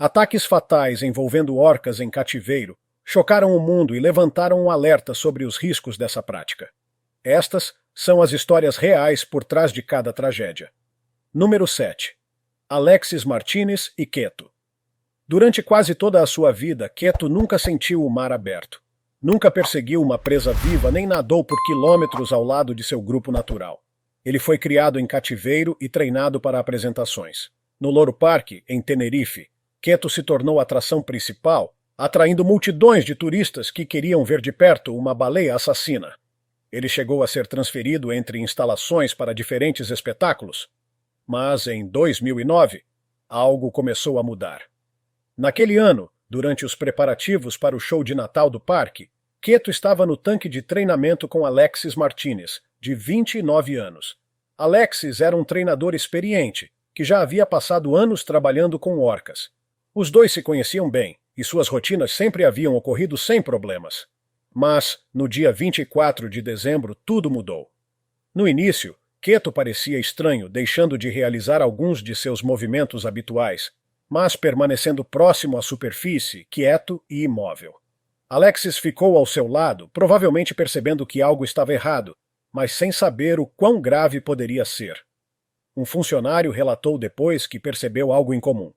Ataques fatais envolvendo orcas em cativeiro chocaram o mundo e levantaram um alerta sobre os riscos dessa prática. Estas são as histórias reais por trás de cada tragédia. Número 7. Alexis Martinez e Keto. Durante quase toda a sua vida, Keto nunca sentiu o mar aberto. Nunca perseguiu uma presa viva nem nadou por quilômetros ao lado de seu grupo natural. Ele foi criado em cativeiro e treinado para apresentações. No Loro Park, em Tenerife, Keto se tornou a atração principal, atraindo multidões de turistas que queriam ver de perto uma baleia assassina. Ele chegou a ser transferido entre instalações para diferentes espetáculos, mas em 2009, algo começou a mudar. Naquele ano, durante os preparativos para o show de Natal do parque, Keto estava no tanque de treinamento com Alexis Martinez, de 29 anos. Alexis era um treinador experiente, que já havia passado anos trabalhando com orcas. Os dois se conheciam bem, e suas rotinas sempre haviam ocorrido sem problemas. Mas, no dia 24 de dezembro, tudo mudou. No início, Keto parecia estranho, deixando de realizar alguns de seus movimentos habituais, mas permanecendo próximo à superfície, quieto e imóvel. Alexis ficou ao seu lado, provavelmente percebendo que algo estava errado, mas sem saber o quão grave poderia ser. Um funcionário relatou depois que percebeu algo incomum.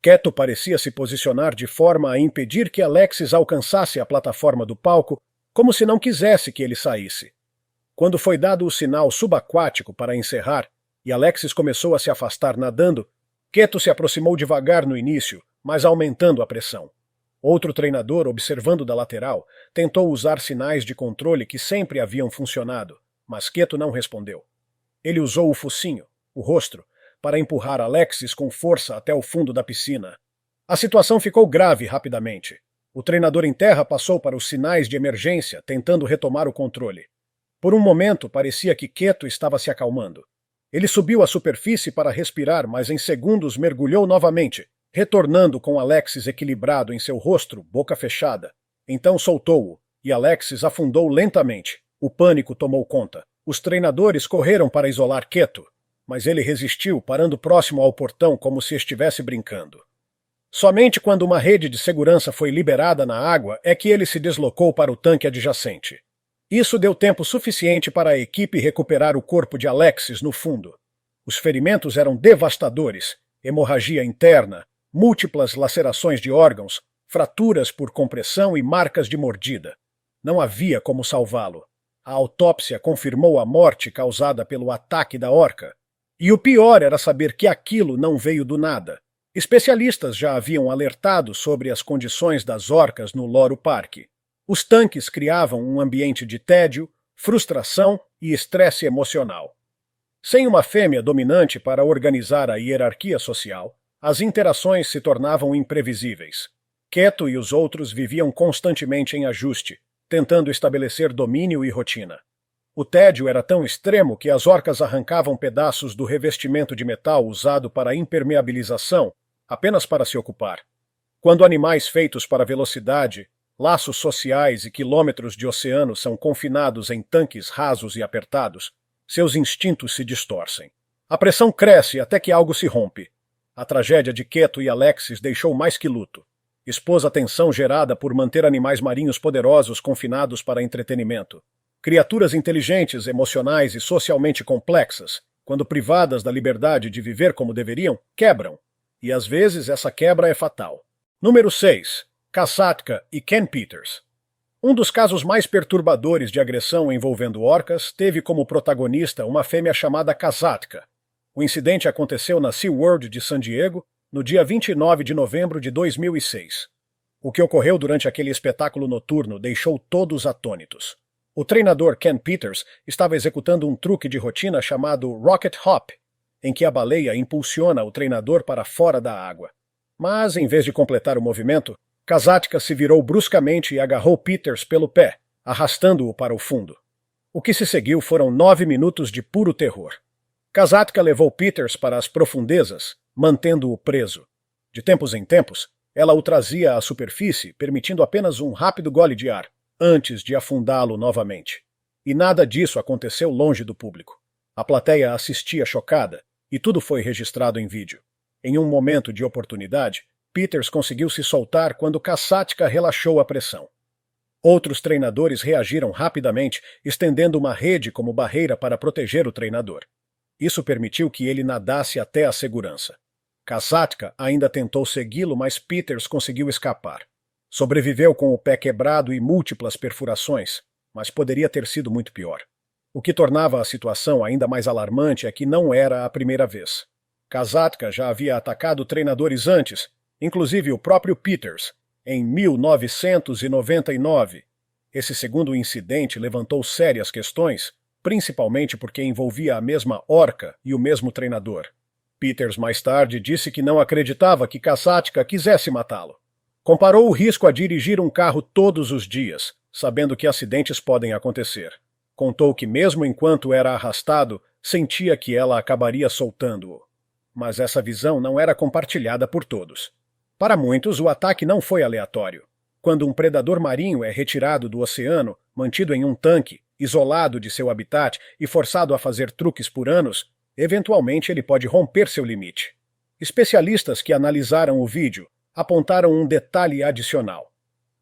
Keto parecia se posicionar de forma a impedir que Alexis alcançasse a plataforma do palco, como se não quisesse que ele saísse. Quando foi dado o sinal subaquático para encerrar, e Alexis começou a se afastar nadando, Keto se aproximou devagar no início, mas aumentando a pressão. Outro treinador, observando da lateral, tentou usar sinais de controle que sempre haviam funcionado, mas Keto não respondeu. Ele usou o focinho, o rosto, para empurrar Alexis com força até o fundo da piscina. A situação ficou grave rapidamente. O treinador em terra passou para os sinais de emergência, tentando retomar o controle. Por um momento, parecia que Keto estava se acalmando. Ele subiu à superfície para respirar, mas em segundos mergulhou novamente, retornando com Alexis equilibrado em seu rosto, boca fechada. Então soltou-o, e Alexis afundou lentamente. O pânico tomou conta. Os treinadores correram para isolar Keto, mas ele resistiu, parando próximo ao portão como se estivesse brincando. Somente quando uma rede de segurança foi liberada na água é que ele se deslocou para o tanque adjacente. Isso deu tempo suficiente para a equipe recuperar o corpo de Alexis no fundo. Os ferimentos eram devastadores: hemorragia interna, múltiplas lacerações de órgãos, fraturas por compressão e marcas de mordida. Não havia como salvá-lo. A autópsia confirmou a morte causada pelo ataque da orca. E o pior era saber que aquilo não veio do nada. Especialistas já haviam alertado sobre as condições das orcas no Loro Park. Os tanques criavam um ambiente de tédio, frustração e estresse emocional. Sem uma fêmea dominante para organizar a hierarquia social, as interações se tornavam imprevisíveis. Keto e os outros viviam constantemente em ajuste, tentando estabelecer domínio e rotina. O tédio era tão extremo que as orcas arrancavam pedaços do revestimento de metal usado para a impermeabilização, apenas para se ocupar. Quando animais feitos para velocidade, laços sociais e quilômetros de oceano são confinados em tanques rasos e apertados, seus instintos se distorcem. A pressão cresce até que algo se rompe. A tragédia de Keto e Alexis deixou mais que luto. Expôs a tensão gerada por manter animais marinhos poderosos confinados para entretenimento. Criaturas inteligentes, emocionais e socialmente complexas, quando privadas da liberdade de viver como deveriam, quebram. E às vezes essa quebra é fatal. Número 6. Kasatka e Ken Peters. Um dos casos mais perturbadores de agressão envolvendo orcas teve como protagonista uma fêmea chamada Kasatka. O incidente aconteceu na SeaWorld de San Diego, no dia 29 de novembro de 2006. O que ocorreu durante aquele espetáculo noturno deixou todos atônitos. O treinador Ken Peters estava executando um truque de rotina chamado Rocket Hop, em que a baleia impulsiona o treinador para fora da água. Mas, em vez de completar o movimento, Kasatka se virou bruscamente e agarrou Peters pelo pé, arrastando-o para o fundo. O que se seguiu foram 9 minutos de puro terror. Kasatka levou Peters para as profundezas, mantendo-o preso. De tempos em tempos, ela o trazia à superfície, permitindo apenas um rápido gole de ar, antes de afundá-lo novamente. E nada disso aconteceu longe do público. A plateia assistia chocada, e tudo foi registrado em vídeo. Em um momento de oportunidade, Peters conseguiu se soltar quando Kasatka relaxou a pressão. Outros treinadores reagiram rapidamente, estendendo uma rede como barreira para proteger o treinador. Isso permitiu que ele nadasse até a segurança. Kasatka ainda tentou segui-lo, mas Peters conseguiu escapar. Sobreviveu com o pé quebrado e múltiplas perfurações, mas poderia ter sido muito pior. O que tornava a situação ainda mais alarmante é que não era a primeira vez. Kasatka já havia atacado treinadores antes, inclusive o próprio Peters, em 1999. Esse segundo incidente levantou sérias questões, principalmente porque envolvia a mesma orca e o mesmo treinador. Peters mais tarde disse que não acreditava que Kasatka quisesse matá-lo. Comparou o risco a dirigir um carro todos os dias, sabendo que acidentes podem acontecer. Contou que mesmo enquanto era arrastado, sentia que ela acabaria soltando-o. Mas essa visão não era compartilhada por todos. Para muitos, o ataque não foi aleatório. Quando um predador marinho é retirado do oceano, mantido em um tanque, isolado de seu habitat e forçado a fazer truques por anos, eventualmente ele pode romper seu limite. Especialistas que analisaram o vídeo apontaram um detalhe adicional.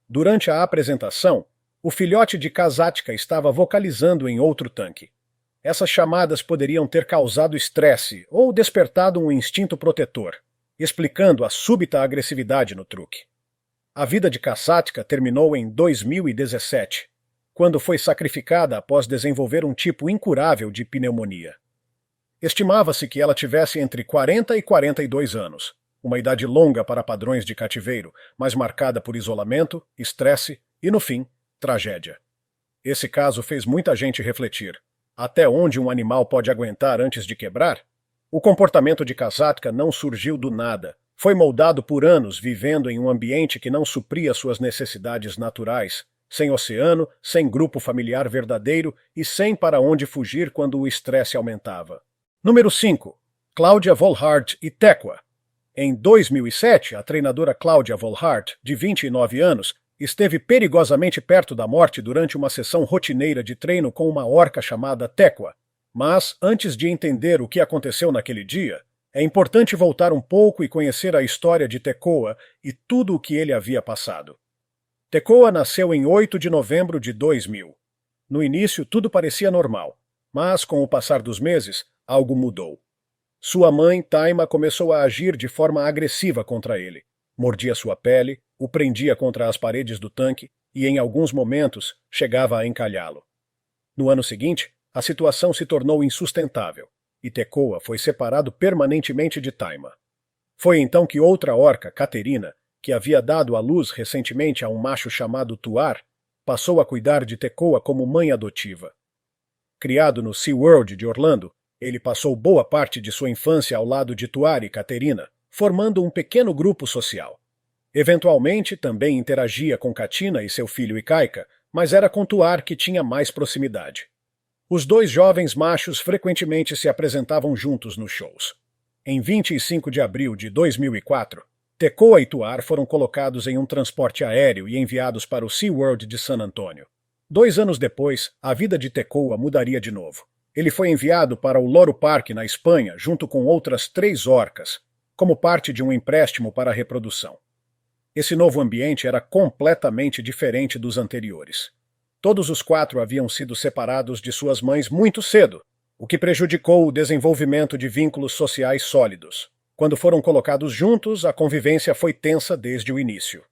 Durante a apresentação, o filhote de Kasatka estava vocalizando em outro tanque. Essas chamadas poderiam ter causado estresse ou despertado um instinto protetor, explicando a súbita agressividade no truque. A vida de Kasatka terminou em 2017, quando foi sacrificada após desenvolver um tipo incurável de pneumonia. Estimava-se que ela tivesse entre 40 e 42 anos, uma idade longa para padrões de cativeiro, mas marcada por isolamento, estresse e, no fim, tragédia. Esse caso fez muita gente refletir. Até onde um animal pode aguentar antes de quebrar? O comportamento de Kasatka não surgiu do nada. Foi moldado por anos vivendo em um ambiente que não supria suas necessidades naturais, sem oceano, sem grupo familiar verdadeiro e sem para onde fugir quando o estresse aumentava. Número 5. Claudia Volhard e Tekwa. Em 2007, a treinadora Claudia Volhard, de 29 anos, esteve perigosamente perto da morte durante uma sessão rotineira de treino com uma orca chamada Tekwa. Mas, antes de entender o que aconteceu naquele dia, é importante voltar um pouco e conhecer a história de Tekwa e tudo o que ele havia passado. Tekwa nasceu em 8 de novembro de 2000. No início, tudo parecia normal, mas, com o passar dos meses, algo mudou. Sua mãe, Taima, começou a agir de forma agressiva contra ele. Mordia sua pele, o prendia contra as paredes do tanque e, em alguns momentos, chegava a encalhá-lo. No ano seguinte, a situação se tornou insustentável e Tekwa foi separado permanentemente de Taima. Foi então que outra orca, Katerina, que havia dado à luz recentemente a um macho chamado Tuar, passou a cuidar de Tekwa como mãe adotiva. Criado no SeaWorld de Orlando, ele passou boa parte de sua infância ao lado de Tuar e Katerina, formando um pequeno grupo social. Eventualmente, também interagia com Katina e seu filho Ikaika, mas era com Tuar que tinha mais proximidade. Os dois jovens machos frequentemente se apresentavam juntos nos shows. Em 25 de abril de 2004, Tekwa e Tuar foram colocados em um transporte aéreo e enviados para o SeaWorld de San Antônio. 2 anos depois, a vida de Tekwa mudaria de novo. Ele foi enviado para o Loro Parque, na Espanha, junto com outras 3 orcas, como parte de um empréstimo para a reprodução. Esse novo ambiente era completamente diferente dos anteriores. Todos os 4 haviam sido separados de suas mães muito cedo, o que prejudicou o desenvolvimento de vínculos sociais sólidos. Quando foram colocados juntos, a convivência foi tensa desde o início.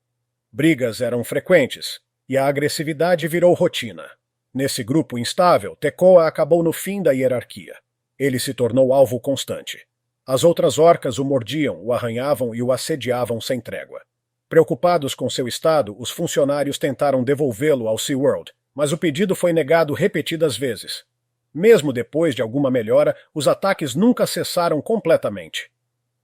Brigas eram frequentes, e a agressividade virou rotina. Nesse grupo instável, Tekwa acabou no fim da hierarquia. Ele se tornou alvo constante. As outras orcas o mordiam, o arranhavam e o assediavam sem trégua. Preocupados com seu estado, os funcionários tentaram devolvê-lo ao SeaWorld, mas o pedido foi negado repetidas vezes. Mesmo depois de alguma melhora, os ataques nunca cessaram completamente.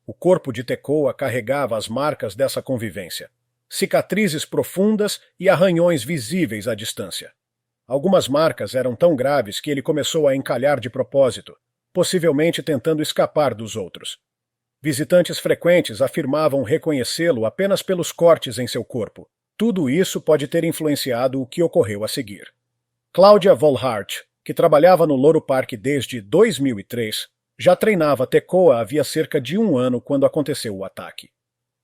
O corpo de Tekwa carregava as marcas dessa convivência. Cicatrizes profundas e arranhões visíveis à distância. Algumas marcas eram tão graves que ele começou a encalhar de propósito, possivelmente tentando escapar dos outros. Visitantes frequentes afirmavam reconhecê-lo apenas pelos cortes em seu corpo. Tudo isso pode ter influenciado o que ocorreu a seguir. Claudia Volhard, que trabalhava no Loro Parque desde 2003, já treinava Tekwa havia cerca de 1 ano quando aconteceu o ataque.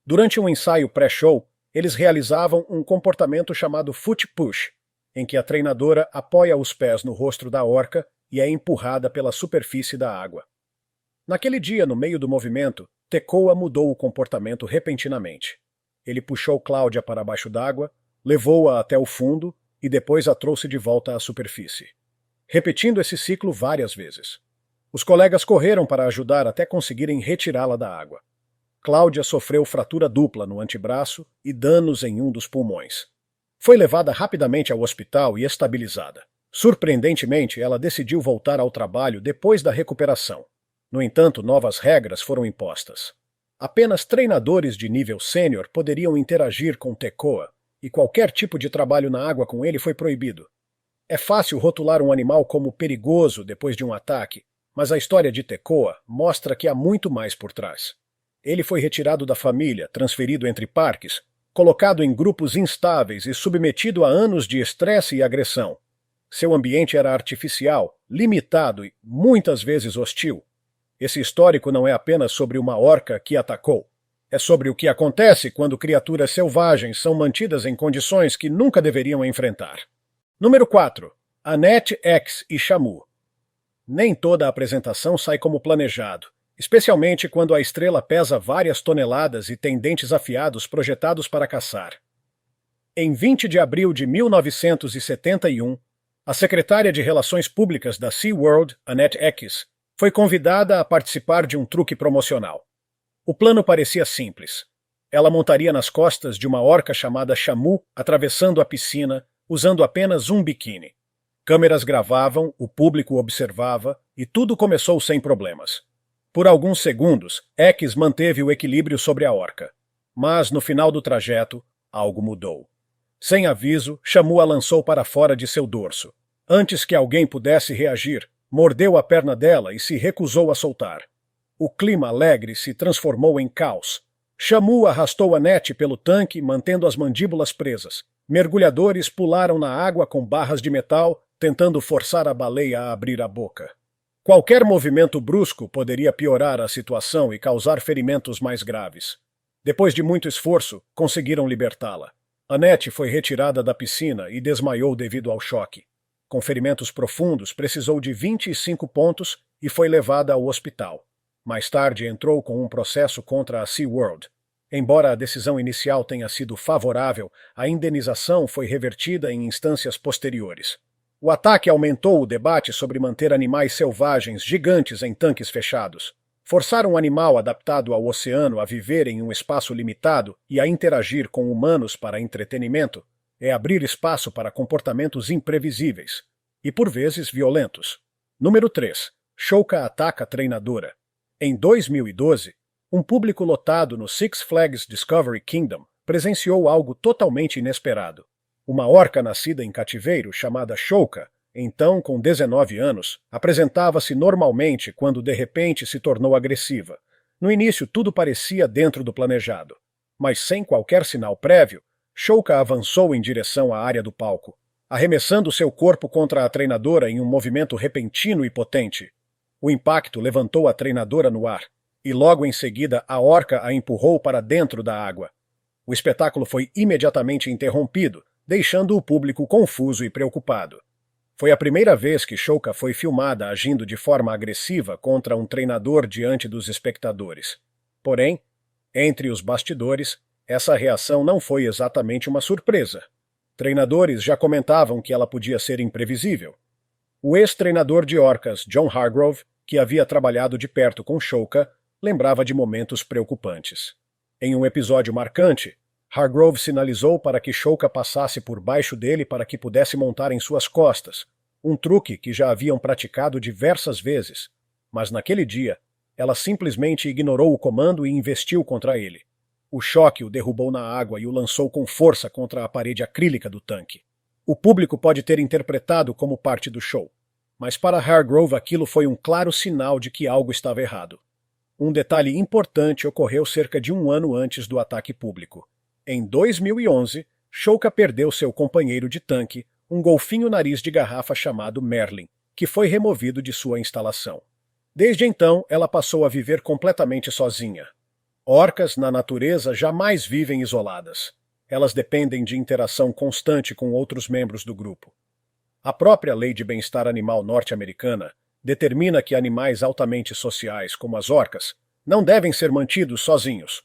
Durante um ensaio pré-show, eles realizavam um comportamento chamado foot push, em que a treinadora apoia os pés no rosto da orca e é empurrada pela superfície da água. Naquele dia, no meio do movimento, Tekoa mudou o comportamento repentinamente. Ele puxou Cláudia para baixo d'água, levou-a até o fundo e depois a trouxe de volta à superfície, repetindo esse ciclo várias vezes. Os colegas correram para ajudar até conseguirem retirá-la da água. Cláudia sofreu fratura dupla no antebraço e danos em um dos pulmões. Foi levada rapidamente ao hospital e estabilizada. Surpreendentemente, ela decidiu voltar ao trabalho depois da recuperação. No entanto, novas regras foram impostas. Apenas treinadores de nível sênior poderiam interagir com Tekoa, e qualquer tipo de trabalho na água com ele foi proibido. É fácil rotular um animal como perigoso depois de um ataque, mas a história de Tekoa mostra que há muito mais por trás. Ele foi retirado da família, transferido entre parques, colocado em grupos instáveis e submetido a anos de estresse e agressão. Seu ambiente era artificial, limitado e, muitas vezes, hostil. Esse histórico não é apenas sobre uma orca que atacou. É sobre o que acontece quando criaturas selvagens são mantidas em condições que nunca deveriam enfrentar. Número 4. Annette X e Shamu. Nem toda a apresentação sai como planejado, especialmente quando a estrela pesa várias toneladas e tem dentes afiados projetados para caçar. Em 20 de abril de 1971, a secretária de Relações Públicas da SeaWorld, Annette X, foi convidada a participar de um truque promocional. O plano parecia simples. Ela montaria nas costas de uma orca chamada Shamu, atravessando a piscina, usando apenas um biquíni. Câmeras gravavam, o público observava, e tudo começou sem problemas. Por alguns segundos, X manteve o equilíbrio sobre a orca. Mas, no final do trajeto, algo mudou. Sem aviso, Shamu a lançou para fora de seu dorso. Antes que alguém pudesse reagir, mordeu a perna dela e se recusou a soltar. O clima alegre se transformou em caos. Shamu arrastou Annette pelo tanque, mantendo as mandíbulas presas. Mergulhadores pularam na água com barras de metal, tentando forçar a baleia a abrir a boca. Qualquer movimento brusco poderia piorar a situação e causar ferimentos mais graves. Depois de muito esforço, conseguiram libertá-la. Annette foi retirada da piscina e desmaiou devido ao choque. Com ferimentos profundos, precisou de 25 pontos e foi levada ao hospital. Mais tarde entrou com um processo contra a SeaWorld. Embora a decisão inicial tenha sido favorável, a indenização foi revertida em instâncias posteriores. O ataque aumentou o debate sobre manter animais selvagens gigantes em tanques fechados. Forçar um animal adaptado ao oceano a viver em um espaço limitado e a interagir com humanos para entretenimento é abrir espaço para comportamentos imprevisíveis e, por vezes, violentos. Número 3. Shouka ataca a treinadora. Em 2012, um público lotado no Six Flags Discovery Kingdom presenciou algo totalmente inesperado. Uma orca nascida em cativeiro, chamada Shouka, então com 19 anos, apresentava-se normalmente quando de repente se tornou agressiva. No início tudo parecia dentro do planejado, mas sem qualquer sinal prévio, Shouka avançou em direção à área do palco, arremessando seu corpo contra a treinadora em um movimento repentino e potente. O impacto levantou a treinadora no ar, e logo em seguida a orca a empurrou para dentro da água. O espetáculo foi imediatamente interrompido, deixando o público confuso e preocupado. Foi a primeira vez que Shouka foi filmada agindo de forma agressiva contra um treinador diante dos espectadores. Porém, entre os bastidores, essa reação não foi exatamente uma surpresa. Treinadores já comentavam que ela podia ser imprevisível. O ex-treinador de orcas, John Hargrove, que havia trabalhado de perto com Shouka, lembrava de momentos preocupantes. Em um episódio marcante, Hargrove sinalizou para que Shouka passasse por baixo dele para que pudesse montar em suas costas, um truque que já haviam praticado diversas vezes, mas naquele dia, ela simplesmente ignorou o comando e investiu contra ele. O choque o derrubou na água e o lançou com força contra a parede acrílica do tanque. O público pode ter interpretado como parte do show, mas para Hargrove aquilo foi um claro sinal de que algo estava errado. Um detalhe importante ocorreu cerca de um ano antes do ataque público. Em 2011, Shouka perdeu seu companheiro de tanque, um golfinho nariz de garrafa chamado Merlin, que foi removido de sua instalação. Desde então, ela passou a viver completamente sozinha. Orcas, na natureza, jamais vivem isoladas. Elas dependem de interação constante com outros membros do grupo. A própria Lei de Bem-Estar Animal norte-americana determina que animais altamente sociais, como as orcas, não devem ser mantidos sozinhos.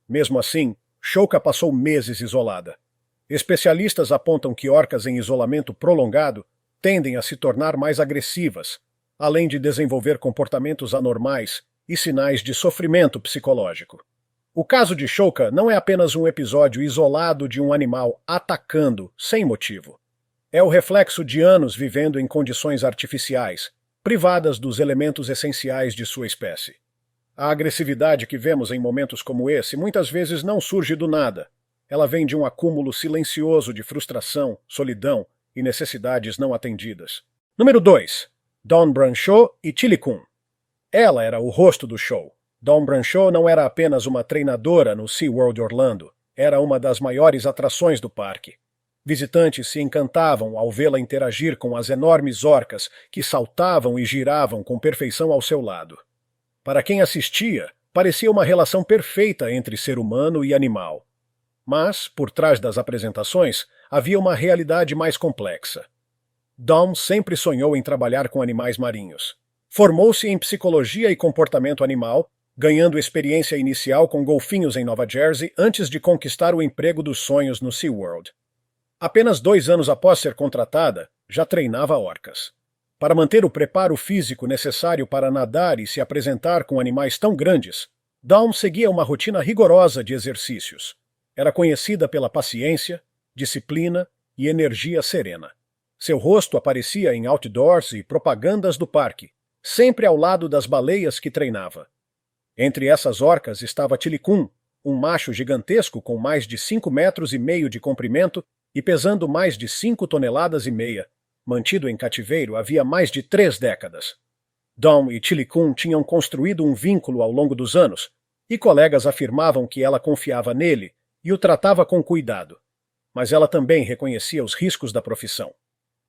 Mesmo assim, Shouka passou meses isolada. Especialistas apontam que orcas em isolamento prolongado tendem a se tornar mais agressivas, além de desenvolver comportamentos anormais e sinais de sofrimento psicológico. O caso de Shouka não é apenas um episódio isolado de um animal atacando sem motivo. É o reflexo de anos vivendo em condições artificiais, privadas dos elementos essenciais de sua espécie. A agressividade que vemos em momentos como esse muitas vezes não surge do nada. Ela vem de um acúmulo silencioso de frustração, solidão e necessidades não atendidas. Número 2. Dawn Brancheau e Chili Kun. Ela era o rosto do show. Dawn Brancheau não era apenas uma treinadora no SeaWorld Orlando, era uma das maiores atrações do parque. Visitantes se encantavam ao vê-la interagir com as enormes orcas que saltavam e giravam com perfeição ao seu lado. Para quem assistia, parecia uma relação perfeita entre ser humano e animal. Mas, por trás das apresentações, havia uma realidade mais complexa. Dawn sempre sonhou em trabalhar com animais marinhos. Formou-se em psicologia e comportamento animal, ganhando experiência inicial com golfinhos em Nova Jersey antes de conquistar o emprego dos sonhos no SeaWorld. Apenas 2 anos após ser contratada, já treinava orcas. Para manter o preparo físico necessário para nadar e se apresentar com animais tão grandes, Dawn seguia uma rotina rigorosa de exercícios. Era conhecida pela paciência, disciplina e energia serena. Seu rosto aparecia em outdoors e propagandas do parque, sempre ao lado das baleias que treinava. Entre essas orcas estava Chili Kun, um macho gigantesco com mais de 5,5 metros de comprimento e pesando mais de 5,5 toneladas, mantido em cativeiro havia mais de 3 décadas. Dawn e Chili Kun tinham construído um vínculo ao longo dos anos, e colegas afirmavam que ela confiava nele e o tratava com cuidado. Mas ela também reconhecia os riscos da profissão.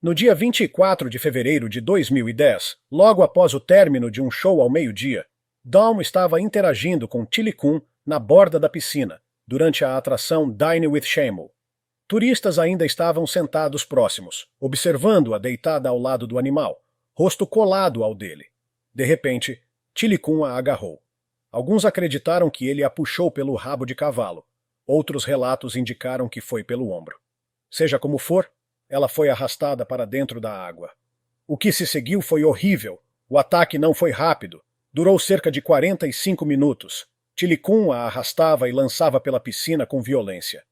No dia 24 de fevereiro de 2010, logo após o término de um show ao meio-dia, Dawn estava interagindo com Chili Kun na borda da piscina, durante a atração Dine with Shamu. Turistas ainda estavam sentados próximos, observando-a deitada ao lado do animal, rosto colado ao dele. De repente, Chili Kun a agarrou. Alguns acreditaram que ele a puxou pelo rabo de cavalo. Outros relatos indicaram que foi pelo ombro. Seja como for, ela foi arrastada para dentro da água. O que se seguiu foi horrível. O ataque não foi rápido. Durou cerca de 45 minutos. Chili Kun a arrastava e lançava pela piscina com violência.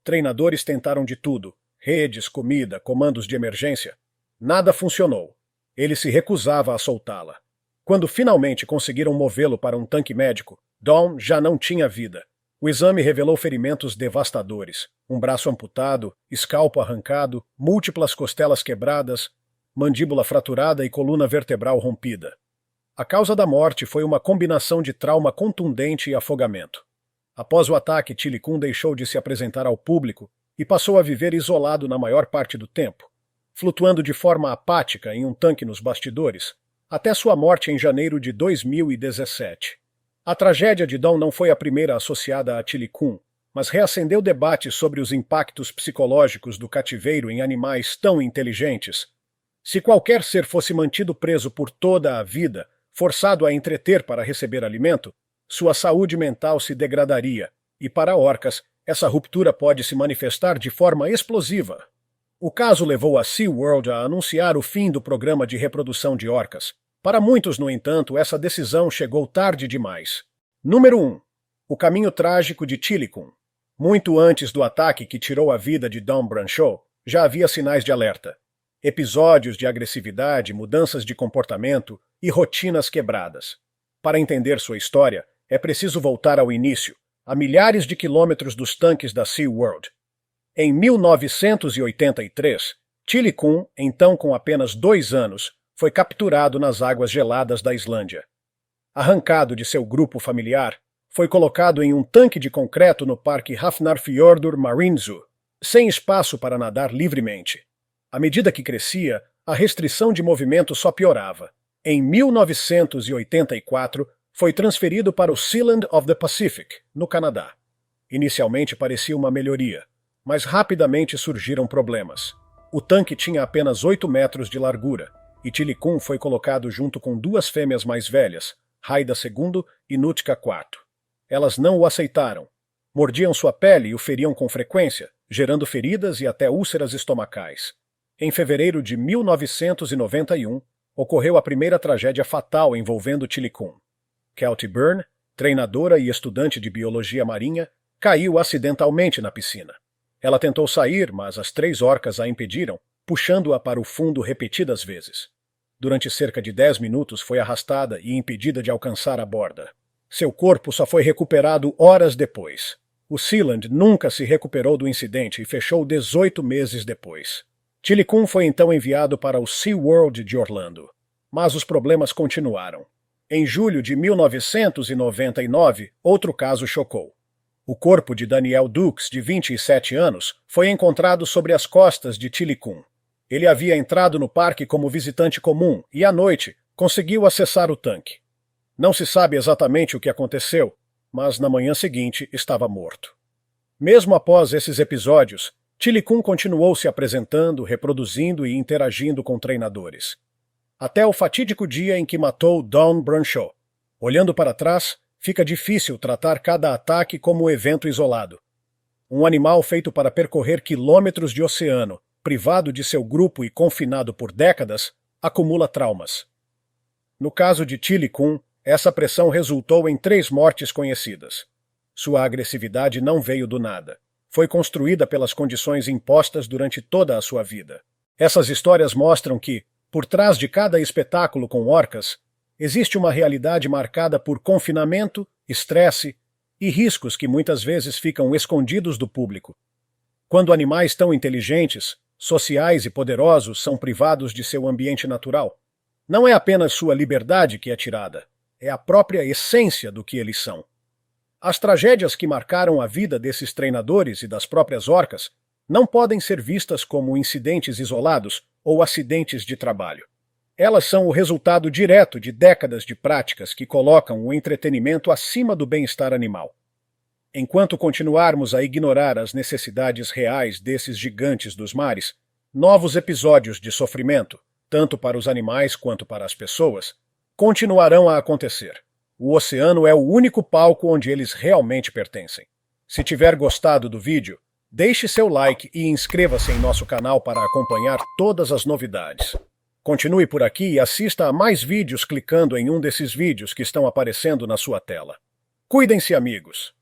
Treinadores tentaram de tudo. Redes, comida, comandos de emergência. Nada funcionou. Ele se recusava a soltá-la. Quando finalmente conseguiram movê-lo para um tanque médico, Dawn já não tinha vida. O exame revelou ferimentos devastadores. Um braço amputado, escalpo arrancado, múltiplas costelas quebradas, mandíbula fraturada e coluna vertebral rompida. A causa da morte foi uma combinação de trauma contundente e afogamento. Após o ataque, Chili Kun deixou de se apresentar ao público e passou a viver isolado na maior parte do tempo, flutuando de forma apática em um tanque nos bastidores, até sua morte em janeiro de 2017. A tragédia de Dawn não foi a primeira associada a Chili Kun, mas reacendeu debates sobre os impactos psicológicos do cativeiro em animais tão inteligentes. Se qualquer ser fosse mantido preso por toda a vida, forçado a entreter para receber alimento, sua saúde mental se degradaria, e para orcas, essa ruptura pode se manifestar de forma explosiva. O caso levou a SeaWorld a anunciar o fim do programa de reprodução de orcas. Para muitos, no entanto, essa decisão chegou tarde demais. Número 1. O caminho trágico de Chili Kun. Muito antes do ataque que tirou a vida de Dawn Brancheau, já havia sinais de alerta. Episódios de agressividade, mudanças de comportamento e rotinas quebradas. Para entender sua história, é preciso voltar ao início, a milhares de quilômetros dos tanques da SeaWorld. Em 1983, Chili Kun, então com apenas 2 anos, foi capturado nas águas geladas da Islândia. Arrancado de seu grupo familiar, foi colocado em um tanque de concreto no Parque Hafnarfjordur Marine Zoo, sem espaço para nadar livremente. À medida que crescia, a restrição de movimento só piorava. Em 1984, foi transferido para o Sealand of the Pacific, no Canadá. Inicialmente parecia uma melhoria, mas rapidamente surgiram problemas. O tanque tinha apenas 8 metros de largura, e Tilikum foi colocado junto com 2 fêmeas mais velhas, Haida II e Nutka IV. Elas não o aceitaram. Mordiam sua pele e o feriam com frequência, gerando feridas e até úlceras estomacais. Em fevereiro de 1991, ocorreu a primeira tragédia fatal envolvendo Tilikum. Kelty Byrne, treinadora e estudante de biologia marinha, caiu acidentalmente na piscina. Ela tentou sair, mas as 3 orcas a impediram, puxando-a para o fundo repetidas vezes. Durante cerca de 10 minutos foi arrastada e impedida de alcançar a borda. Seu corpo só foi recuperado horas depois. O Sealand nunca se recuperou do incidente e fechou 18 meses depois. Tilikum foi então enviado para o SeaWorld de Orlando. Mas os problemas continuaram. Em julho de 1999, outro caso chocou. O corpo de Daniel Dukes, de 27 anos, foi encontrado sobre as costas de Tilikum. Ele havia entrado no parque como visitante comum e, à noite, conseguiu acessar o tanque. Não se sabe exatamente o que aconteceu, mas na manhã seguinte estava morto. Mesmo após esses episódios, Tilikum continuou se apresentando, reproduzindo e interagindo com treinadores. Até o fatídico dia em que matou Dawn Brancheau. Olhando para trás, fica difícil tratar cada ataque como um evento isolado. Um animal feito para percorrer quilômetros de oceano, privado de seu grupo e confinado por décadas, acumula traumas. No caso de Tilikum, essa pressão resultou em 3 mortes conhecidas. Sua agressividade não veio do nada. Foi construída pelas condições impostas durante toda a sua vida. Essas histórias mostram que, por trás de cada espetáculo com orcas, existe uma realidade marcada por confinamento, estresse e riscos que muitas vezes ficam escondidos do público. Quando animais tão inteligentes, sociais e poderosos são privados de seu ambiente natural, não é apenas sua liberdade que é tirada, é a própria essência do que eles são. As tragédias que marcaram a vida desses treinadores e das próprias orcas não podem ser vistas como incidentes isolados ou acidentes de trabalho. Elas são o resultado direto de décadas de práticas que colocam o entretenimento acima do bem-estar animal. Enquanto continuarmos a ignorar as necessidades reais desses gigantes dos mares, novos episódios de sofrimento, tanto para os animais quanto para as pessoas, continuarão a acontecer. O oceano é o único palco onde eles realmente pertencem. Se tiver gostado do vídeo, deixe seu like e inscreva-se em nosso canal para acompanhar todas as novidades. Continue por aqui e assista a mais vídeos clicando em um desses vídeos que estão aparecendo na sua tela. Cuidem-se, amigos!